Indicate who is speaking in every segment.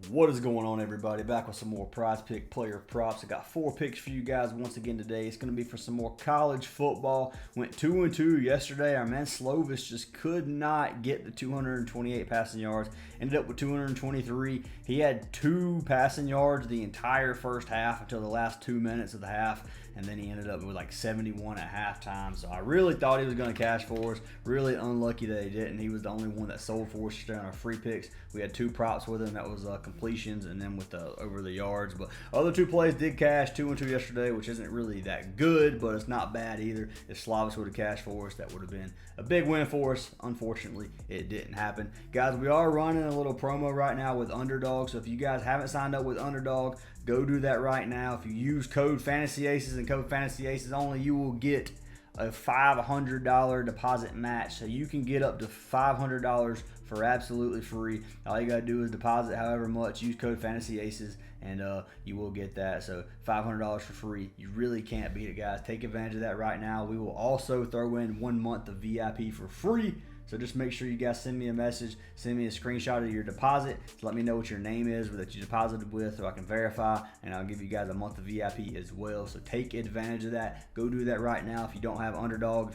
Speaker 1: What is going on, everybody? Back with some more prize pick player props. I got 4 picks for you guys once again today. It's going to be for some more college football. Went 2-2 yesterday. Our man Slovis just could not get the 228 passing yards. Ended up with 223. He had 2 passing yards the entire first half until the last 2 minutes of the half. And then he ended up with like 71 at halftime. So I really thought he was going to cash for us. Really unlucky that he didn't. He was the only one that sold for us on our free picks. We had 2 props with him. That was completions and then with over the yards. But other 2 plays did cash. 2-2 yesterday, which isn't really that good, but it's not bad either. If Slavis would have cashed for us, that would have been a big win for us. Unfortunately, it didn't happen. Guys, we are running a little promo right now with Underdog. So if you guys haven't signed up with Underdog, go do that right now. If you use code FANTASYACES and code FANTASYACES only, you will get a $500 deposit match. So you can get up to $500 for absolutely free. All you got to do is deposit however much, use code FANTASYACES, and you will get that. So $500 for free. You really can't beat it, guys. Take advantage of that right now. We will also throw in 1 month of VIP for free. So just make sure you guys send me a message, send me a screenshot of your deposit to let me know what your name is that you deposited with so I can verify, and I'll give you guys a month of VIP as well. So take advantage of that. Go do that right now. If you don't have Underdog,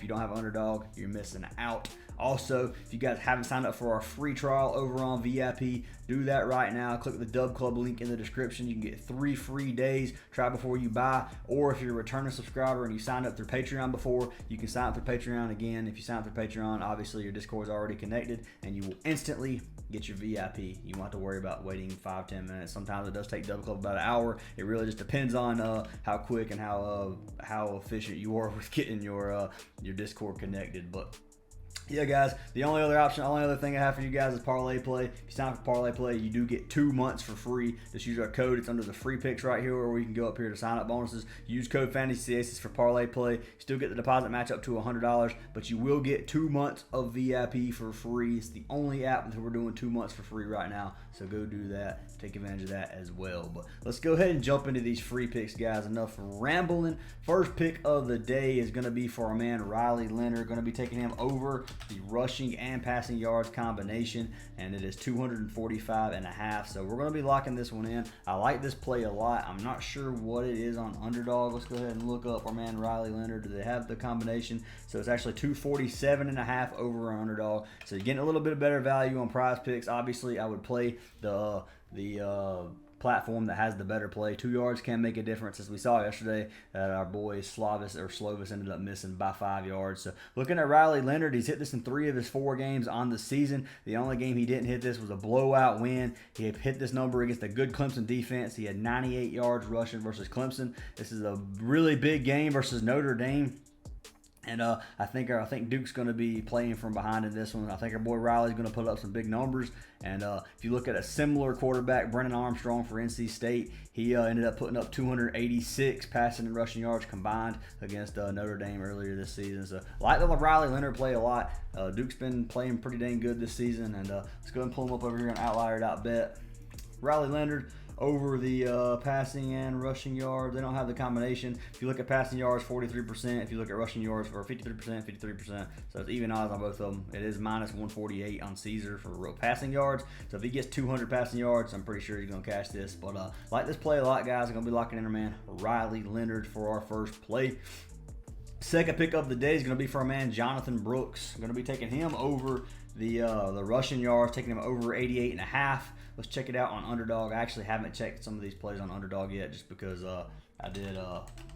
Speaker 1: you're missing out. Also, if you guys haven't signed up for our free trial over on VIP, do that right now. Click the Dub Club link in the description. You can get 3 free days. Try before you buy. Or if you're a returning subscriber and you signed up through Patreon before, you can sign up through Patreon again. If you sign up through Patreon, obviously your Discord is already connected, and you will instantly get your VIP. You won't have to worry about waiting 5-10 minutes. Sometimes it does take Dub Club about an hour. It really just depends on how quick and how efficient you are with getting your Discord connected. But yeah, guys, the only other thing I have for you guys is Parlay Play. If you sign up for Parlay Play, you do get 2 months for free. Just use our code. It's under the free picks right here, or you can go up here to sign up bonuses. Use code FANTASYACES for Parlay Play. You still get the deposit match up to $100, but you will get 2 months of VIP for free. It's the only app that we're doing 2 months for free right now, so go do that. Take advantage of that as well. But let's go ahead and jump into these free picks, guys. Enough rambling. First pick of the day is going to be for our man Riley Leonard. Going to be taking him over the rushing and passing yards combination, and it is 245.5. So we're going to be locking this one in. I like this play a lot. I'm not sure what it is on Underdog. Let's go ahead and look up our man Riley Leonard. Do they have the combination? So it's actually 247.5 over on Underdog. So you're getting a little bit better value on Prize Picks. Obviously, I would play the platform that has the better play. 2 yards can make a difference, as we saw yesterday that our boy Slovis ended up missing by 5 yards. So looking at Riley Leonard, he's hit this in 3 of his 4 games on the season. The only game he didn't hit this was a blowout win. He had hit this number against a good Clemson defense. He had 98 yards rushing versus Clemson. This is a really big game versus Notre Dame. And I think Duke's going to be playing from behind in this one. I think our boy Riley's going to put up some big numbers. And if you look at a similar quarterback, Brennan Armstrong for NC State, he ended up putting up 286 passing and rushing yards combined against Notre Dame earlier this season. So I like the Riley Leonard play a lot. Duke's been playing pretty dang good this season. And let's go ahead and pull him up over here on outlier.bet. Riley Leonard over the passing and rushing yards. They don't have the combination. If you look at passing yards, 43%. If you look at rushing yards, for 53%. So it's even odds on both of them. It is minus 148 on Caesar for real passing yards. So if he gets 200 passing yards, I'm pretty sure he's going to cash this. But like this play a lot, guys. I'm going to be locking in our man Riley Leonard for our first play. Second pick of the day is going to be for our man Jonathan Brooks. I'm going to be taking him over the rushing yards, taking him over 88.5. Let's check it out on Underdog. I actually haven't checked some of these plays on Underdog yet, just because I did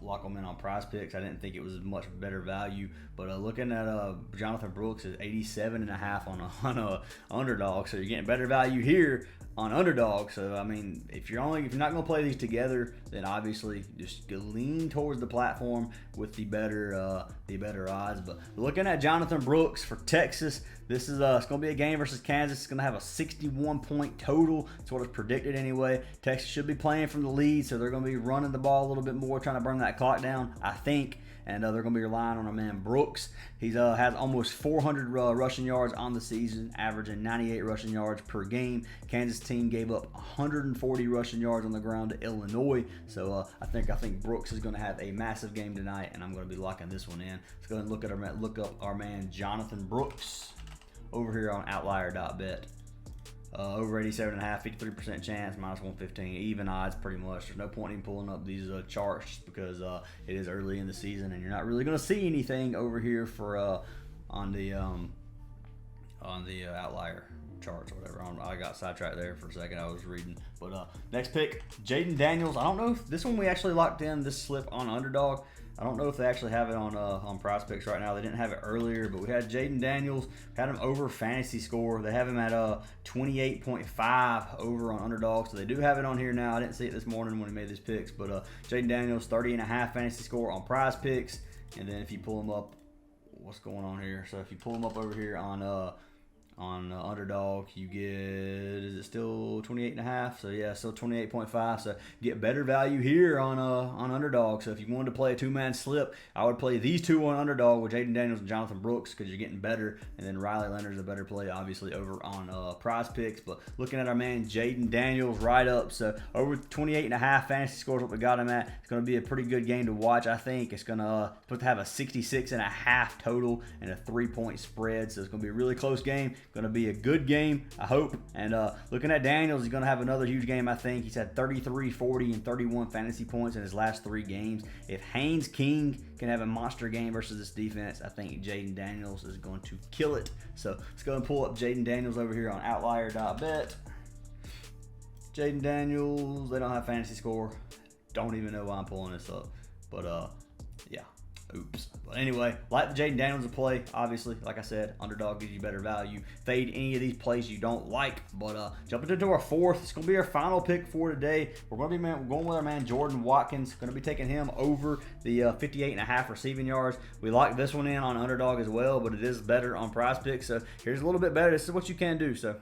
Speaker 1: lock them in on Prize Picks. I didn't think it was much better value. But looking at Jonathan Brooks is 87.5 on Underdog, so you're getting better value here on Underdog. So I mean, if you're not going to play these together, then obviously just lean towards the platform with the better odds. But looking at Jonathan Brooks for Texas, this is it's going to be a game versus Kansas. It's going to have a 61-point total. That's what it's predicted anyway. Texas should be playing from the lead, so they're going to be running the ball a little bit more, trying to bring that clock down, I think. And they're going to be relying on our man Brooks. He has almost 400 rushing yards on the season, averaging 98 rushing yards per game. Kansas team gave up 140 rushing yards on the ground to Illinois. So I think Brooks is going to have a massive game tonight, and I'm going to be locking this one in. Let's go ahead and look up our man Jonathan Brooks over here on outlier.bet. Over 87.5, 53% chance, minus 115, even odds pretty much. There's no point in pulling up these charts just because it is early in the season and you're not really going to see anything over here for on the outlier charts or whatever. I got sidetracked there for a second. I was reading. But next pick, Jaden Daniels. I don't know if this one we actually locked in this slip on Underdog. I don't know if they actually have it on Prizepicks right now. They didn't have it earlier, but we had Jaden Daniels, had him over fantasy score. They have him at 28.5 over on Underdog, so they do have it on here now. I didn't see it this morning when he made these picks, but Jaden Daniels, 30.5 fantasy score on Prizepicks, and then if you pull him up, what's going on here? So if you pull him up over here on Underdog, you get, is it still 28.5? So yeah, still 28.5. So get better value here on Underdog. So if you wanted to play a two-man slip, I would play these two on Underdog with Jaden Daniels and Jonathan Brooks because you're getting better. And then Riley Leonard's a better play, obviously, over on Prizepicks. But looking at our man Jaden Daniels right up, so over 28.5 fantasy scores what we got him at. It's going to be a pretty good game to watch, I think. It's going to have a 66.5 total and a 3-point spread. So it's going to be a really close game. Going to be a good game, I hope. And looking at Daniels, he's going to have another huge game, I think. He's had 33, 40, and 31 fantasy points in his last 3 games. If Haynes King can have a monster game versus this defense, I think Jaden Daniels is going to kill it. So let's go and pull up Jaden Daniels over here on outlier.bet. Jaden Daniels, they don't have fantasy score. Don't even know why I'm pulling this up. But yeah. Oops. But anyway, like the Jaden Daniels to play, obviously, like I said, Underdog gives you better value. Fade any of these plays you don't like. But jumping into our fourth, it's going to be our final pick for today. We're going to be going with our man Jordan Watkins. Going to be taking him over the 58.5 receiving yards. We locked this one in on Underdog as well, but it is better on Prizepicks. So here's a little bit better. This is what you can do. So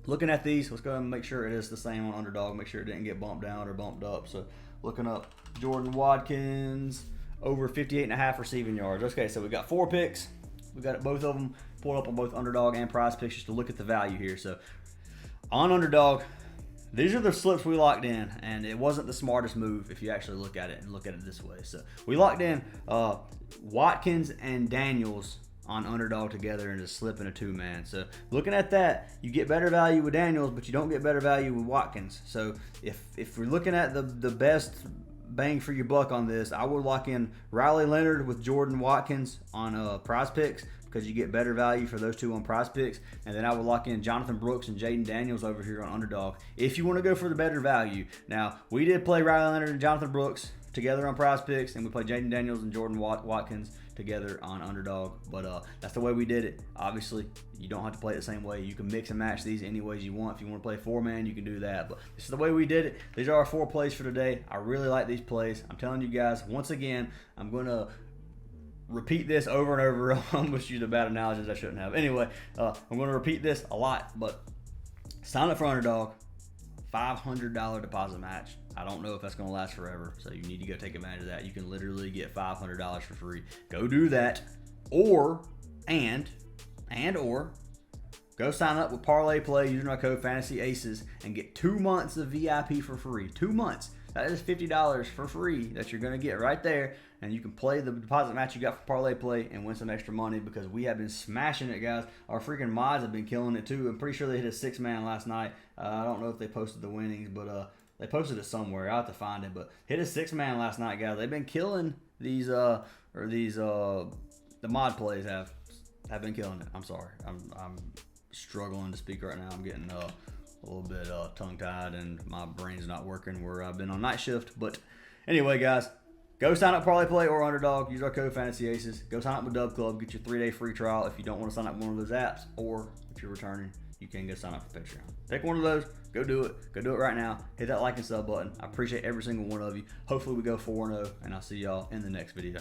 Speaker 1: looking at these, let's go ahead and make sure it is the same on Underdog. Make sure it didn't get bumped down or bumped up. So looking up Jordan Watkins, over 58.5 receiving yards. Okay, so we got 4 picks. We got both of them pulled up on both Underdog and Prizepicks just to look at the value here. So on Underdog, these are the slips we locked in, and it wasn't the smartest move if you actually look at it and look at it this way. So we locked in Watkins and Daniels on Underdog together in a slip and a 2-man. So looking at that, you get better value with Daniels, but you don't get better value with Watkins. So if we're looking at the best bang for your buck on this, I would lock in Riley Leonard with Jordan Watkins on Prizepicks because you get better value for those two on Prizepicks, and then I would lock in Jonathan Brooks and Jaden Daniels over here on Underdog if you want to go for the better value. Now, we did play Riley Leonard and Jonathan Brooks together on Prizepicks, and we played Jaden Daniels and Jordan Watkins together on Underdog, but that's the way we did it. Obviously, you don't have to play it the same way. You can mix and match these any ways you want. If you want to play 4-man, you can do that, but this is the way we did it. These are our 4 plays for today. I really like these plays. I'm telling you guys, once again, I'm going to repeat this over and over. I almost used a bad analogy I shouldn't have. Anyway, I'm going to repeat this a lot, but sign up for Underdog. $500 deposit match. I don't know if that's going to last forever, so you need to go take advantage of that. You can literally get $500 for free. Go do that, or go sign up with Parlay Play using our code Fantasy Aces and get 2 months of VIP for free. 2 months. That is $50 for free that you're going to get right there, and you can play the deposit match you got for Parlay Play and win some extra money because we have been smashing it, guys. Our freaking mods have been killing it too. I'm pretty sure they hit a 6-man last night. I don't know if they posted the winnings, but they posted it somewhere. I'll have to find it, but hit a 6-man last night, guys. They've been killing these the mod plays have been killing it. I'm sorry. I'm struggling to speak right now. I'm getting a little bit tongue-tied and my brain's not working where I've been on night shift. But anyway, guys, go sign up Parlay Play or Underdog. Use our code Fantasy Aces. Go sign up with Dub Club. Get your 3-day free trial if you don't want to sign up with one of those apps, or if you're returning, you can go sign up for Patreon. Take one of those. Go do it. Go do it right now. Hit that like and sub button. I appreciate every single one of you. Hopefully we go 4-0, and I'll see y'all in the next video.